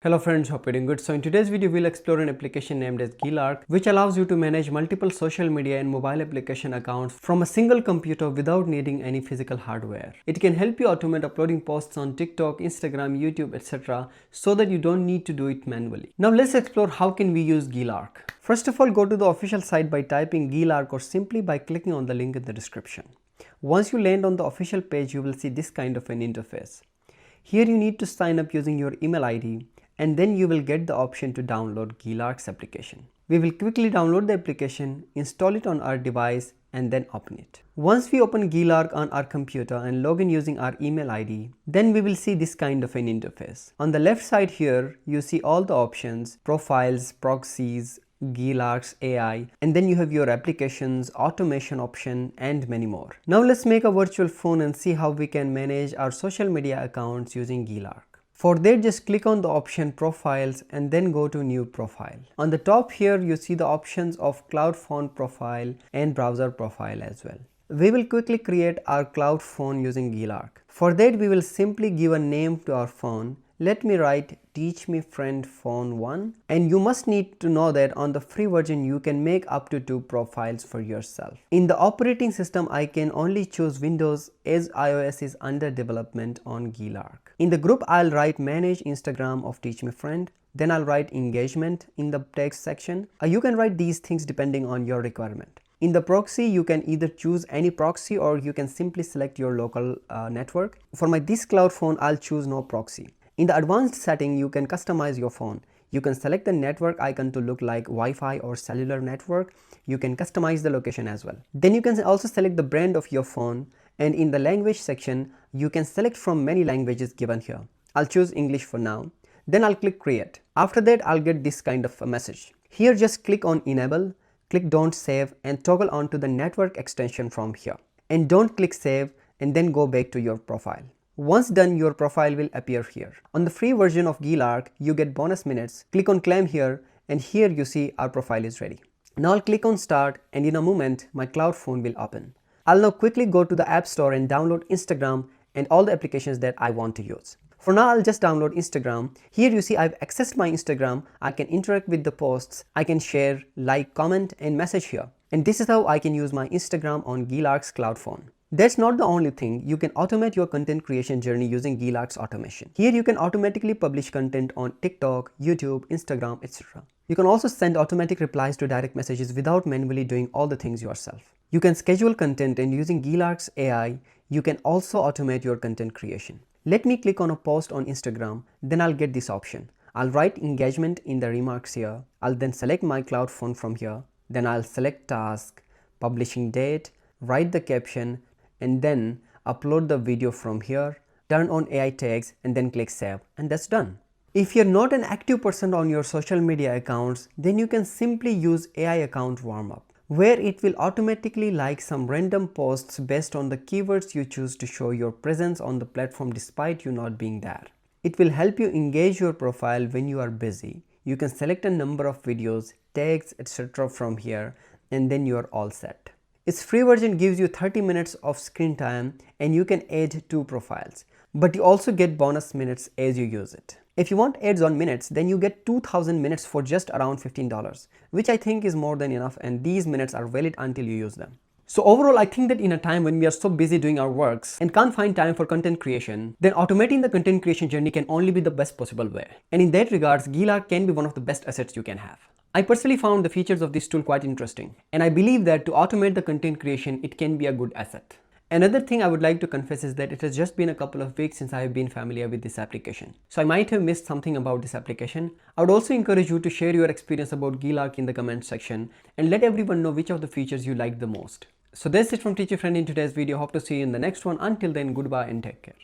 Hello friends, hope you're doing good. So in today's video, we'll explore an application named as GeeLark, which allows you to manage multiple social media and mobile application accounts from a single computer without needing any physical hardware. It can help you automate uploading posts on TikTok, Instagram, YouTube, etc. so that you don't need to do it manually. Now let's explore how can we use GeeLark. First of all, go to the official site by typing GeeLark or simply by clicking on the link in the description. Once you land on the official page, you will see this kind of an interface. Here you need to sign up using your email ID, and then you will get the option to download GeeLark's application. We will quickly download the application, install it on our device, and then open it. Once we open GeeLark on our computer and log in using our email ID, then we will see this kind of an interface. On the left side here, you see all the options: profiles, proxies, GeeLark's AI, and then you have your applications, automation option, and many more. Now let's make a virtual phone and see how we can manage our social media accounts using GeeLark. For that, just click on the option profiles and then go to new profile. On the top here, you see the options of cloud phone profile and browser profile as well. We will quickly create our cloud phone using GeeLark. For that, we will simply give a name to our phone. Let me write Teach Me Friend Phone 1, and you must need to know that on the free version you can make up to 2 profiles for yourself. In the operating system, I can only choose Windows as iOS is under development on GeeLark. In the group, I'll write Manage Instagram of Teach Me Friend. Then I'll write Engagement in the text section. You can write these things depending on your requirement. In the proxy, you can either choose any proxy or you can simply select your local network. For this cloud phone, I'll choose no proxy. In the advanced setting, you can customize your phone. You can select the network icon to look like Wi-Fi or cellular network. You can customize the location as well. Then you can also select the brand of your phone, and in the language section, you can select from many languages given here. I'll choose English for now. Then I'll click Create. After that, I'll get this kind of a message. Here, just click on Enable, click Don't Save, and toggle on to the network extension from here. And don't click Save, and then go back to your profile. Once done, your profile will appear here. On the free version of GeeLark, you get bonus minutes. Click on Claim here, and here you see our profile is ready. Now I'll click on Start, and in a moment, my cloud phone will open. I'll now quickly go to the App Store and download Instagram and all the applications that I want to use. For now, I'll just download Instagram. Here you see I've accessed my Instagram. I can interact with the posts. I can share, like, comment, and message here. And this is how I can use my Instagram on GeeLark's cloud phone. That's not the only thing. You can automate your content creation journey using GeeLark's automation. Here you can automatically publish content on TikTok, YouTube, Instagram, etc. You can also send automatic replies to direct messages without manually doing all the things yourself. You can schedule content, and using GeeLark's AI, you can also automate your content creation. Let me click on a post on Instagram, then I'll get this option. I'll write engagement in the remarks here. I'll then select my cloud phone from here. Then I'll select task, publishing date, write the caption, and then upload the video from here, turn on AI tags, and then click Save, and that's done. If you're not an active person on your social media accounts, then you can simply use AI account warmup, where it will automatically like some random posts based on the keywords you choose to show your presence on the platform despite you not being there. It will help you engage your profile when you are busy. You can select a number of videos, tags, etc. from here, and then you are all set. Its free version gives you 30 minutes of screen time, and you can add 2 profiles, but you also get bonus minutes as you use it. If you want ads on minutes, then you get 2000 minutes for just around $15, which I think is more than enough, and these minutes are valid until you use them. So overall, I think that in a time when we are so busy doing our works and can't find time for content creation, then automating the content creation journey can only be the best possible way. And in that regards, GeeLark can be one of the best assets you can have. I personally found the features of this tool quite interesting, and I believe that to automate the content creation, it can be a good asset. Another thing I would like to confess is that it has just been a couple of weeks since I have been familiar with this application. So I might have missed something about this application. I would also encourage you to share your experience about GeeLark in the comment section and let everyone know which of the features you liked the most. So that's it from Teach Your Friend in today's video. Hope to see you in the next one. Until then, goodbye and take care.